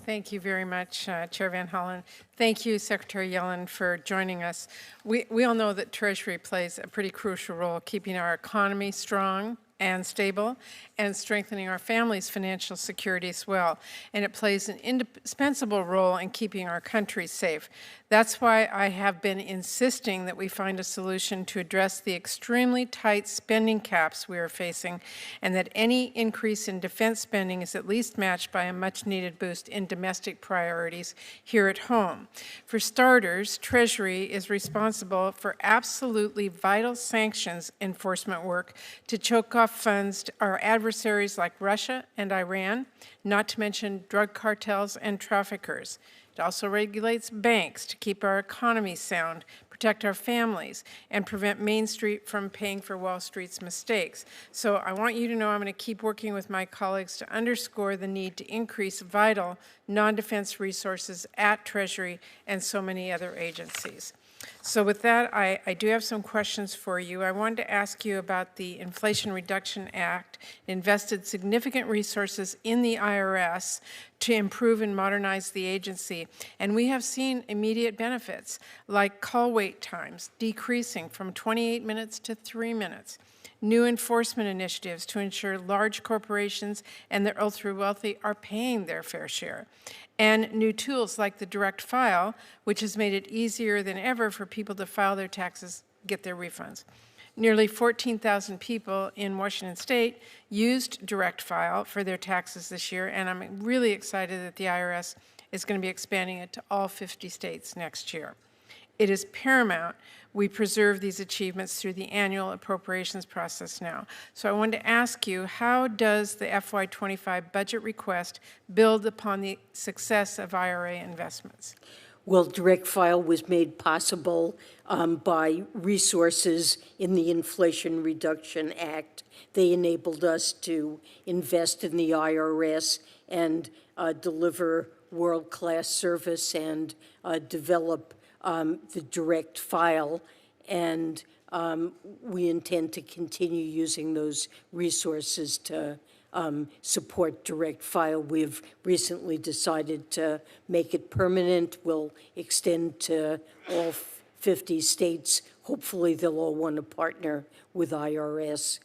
Thank you very much, Chair Van Hollen. Thank you, Secretary Yellen, for joining us. We all know that Treasury plays a pretty crucial role keeping our economy strong and stable and strengthening our family's financial security as well. And it plays an indispensable role in keeping our country safe. That's why I have been insisting that we find a solution to address the extremely tight spending caps we are facing, and that any increase in defense spending is at least matched by a much-needed boost in domestic priorities here at home. For starters, Treasury is responsible for absolutely vital sanctions enforcement work to choke off funds to our adversaries like Russia and Iran, not to mention drug cartels and traffickers. It also regulates banks to keep our economy sound, protect our families, and prevent Main Street from paying for Wall Street's mistakes. So I want you to know I'm going to keep working with my colleagues to underscore the need to increase vital non-defense resources at Treasury and so many other agencies. So with that, I do have some questions for you. I wanted to ask you about the Inflation Reduction Act. It invested significant resources in the IRS to improve and modernize the agency. And we have seen immediate benefits, like call wait times decreasing from 28 minutes to 3 minutes. New enforcement initiatives to ensure large corporations and their ultra-wealthy are paying their fair share. And new tools like the direct file, which has made it easier than ever for people to file their taxes, get their refunds. Nearly 14,000 people in Washington State used direct file for their taxes this year, and I'm really excited that the IRS is going to be expanding it to all 50 states next year. It is paramount we preserve these achievements through the annual appropriations process now. So I wanted to ask you, how does the FY25 budget request build upon the success of IRA investments? Well, direct file was made possible by resources in the Inflation Reduction Act. They enabled us to invest in the IRS and deliver world-class service and develop the direct file, and we intend to continue using those resources to support direct file. We've recently decided to make it permanent. We'll extend to all 50 states. Hopefully they'll all want to partner with IRS,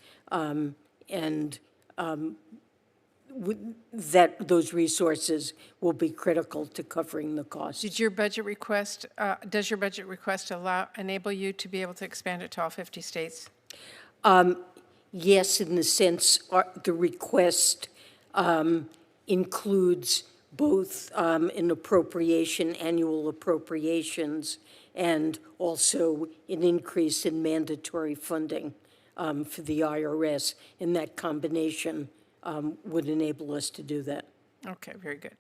those resources will be critical to covering the cost. Does your budget request enable you to be able to expand it to all 50 states? Yes, in the sense the request includes both an appropriation, annual appropriations, and also an increase in mandatory funding for the IRS, and that combination would enable us to do that. Okay, very good.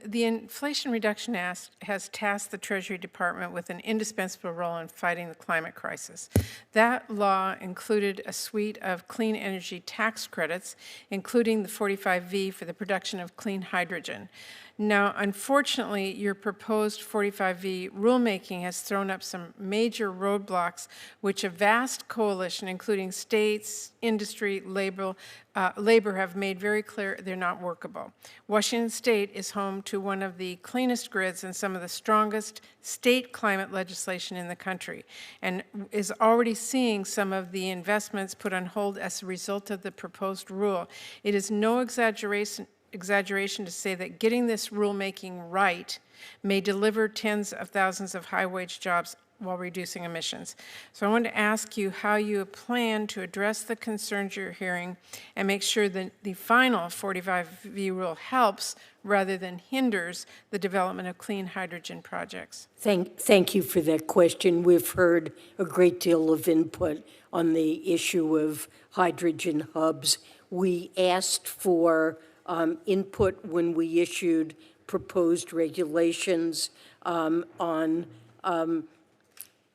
The Inflation Reduction Act has tasked the Treasury Department with an indispensable role in fighting the climate crisis. That law included a suite of clean energy tax credits, including the 45V for the production of clean hydrogen. Now, unfortunately, your proposed 45V rulemaking has thrown up some major roadblocks, which a vast coalition, including states, industry, labor have made very clear they're not workable. Washington State is home to one of the cleanest grids and some of the strongest state climate legislation in the country, and is already seeing some of the investments put on hold as a result of the proposed rule. It is no exaggeration to say that getting this rulemaking right may deliver tens of thousands of high-wage jobs while reducing emissions. So I want to ask you how you plan to address the concerns you're hearing and make sure that the final 45V rule helps rather than hinders the development of clean hydrogen projects. Thank you for that question. We've heard a great deal of input on the issue of hydrogen hubs. We asked for input when we issued proposed regulations on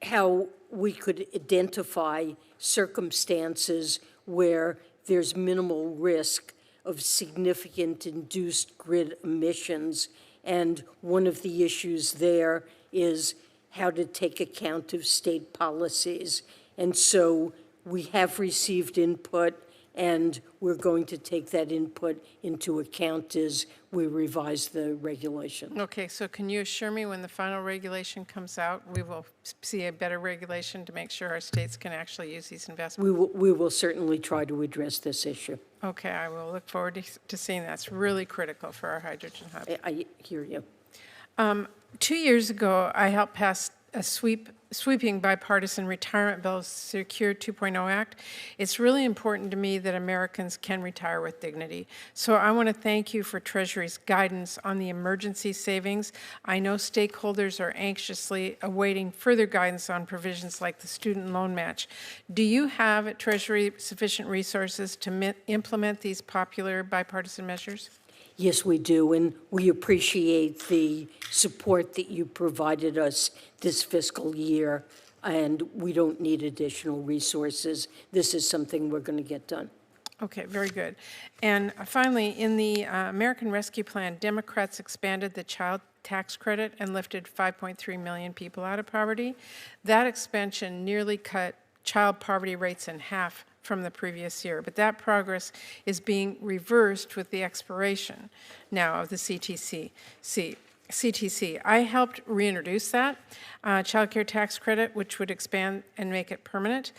how we could identify circumstances where there's minimal risk of significant induced grid emissions. And one of the issues there is how to take account of state policies. And so we have received input, and we're going to take that input into account as we revise the regulation. Okay, so can you assure me when the final regulation comes out, we will see a better regulation to make sure our states can actually use these investments? We will certainly try to address this issue. Okay, I will look forward to seeing that. It's really critical for our hydrogen hub. I hear you. 2 years ago, I helped pass a sweeping bipartisan retirement bill, Secure 2.0 Act. It's really important to me that Americans can retire with dignity. So I want to thank you for Treasury's guidance on the emergency savings. I know stakeholders are anxiously awaiting further guidance on provisions like the student loan match. Do you have at Treasury sufficient resources to implement these popular bipartisan measures? Yes, we do, and we appreciate the support that you provided us this fiscal year, and we don't need additional resources. This is something we're going to get done. Okay, very good. And finally, in the American Rescue Plan, Democrats expanded the child tax credit and lifted 5.3 million people out of poverty. That expansion nearly cut child poverty rates in half from the previous year, but that progress is being reversed with the expiration now of the CTC. I helped reintroduce that child care tax credit, which would expand and make it permanent.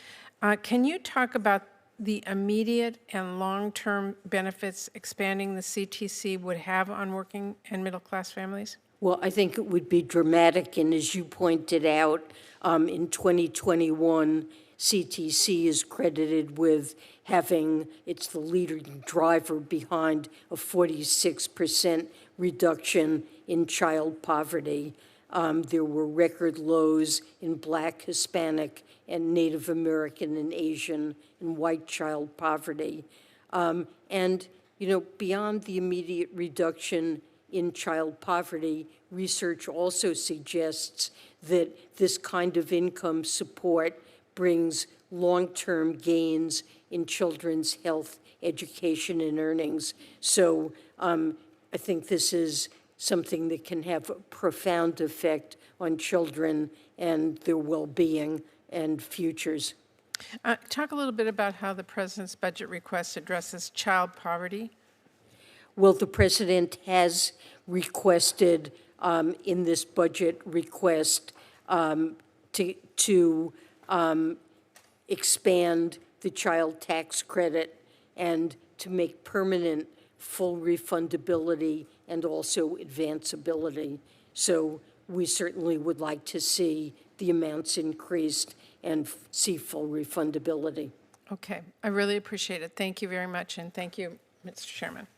Can you talk about the immediate and long-term benefits expanding the CTC would have on working and middle-class families? Well, I think it would be dramatic, and as you pointed out, in 2021, CTC is credited with having, it's the leading driver behind a 46% reduction in child poverty. There were record lows in Black, Hispanic, and Native American and Asian and white child poverty. And, you know, beyond the immediate reduction in child poverty, research also suggests that this kind of income support brings long-term gains in children's health, education, and earnings. So I think this is something that can have a profound effect on children and their well-being and futures. Talk a little bit about how the president's budget request addresses child poverty. Well, the president has requested in this budget request to expand the child tax credit and to make permanent full refundability and also advanceability. So we certainly would like to see the amounts increased and see full refundability. Okay, I really appreciate it. Thank you very much, and thank you, Mr. Chairman.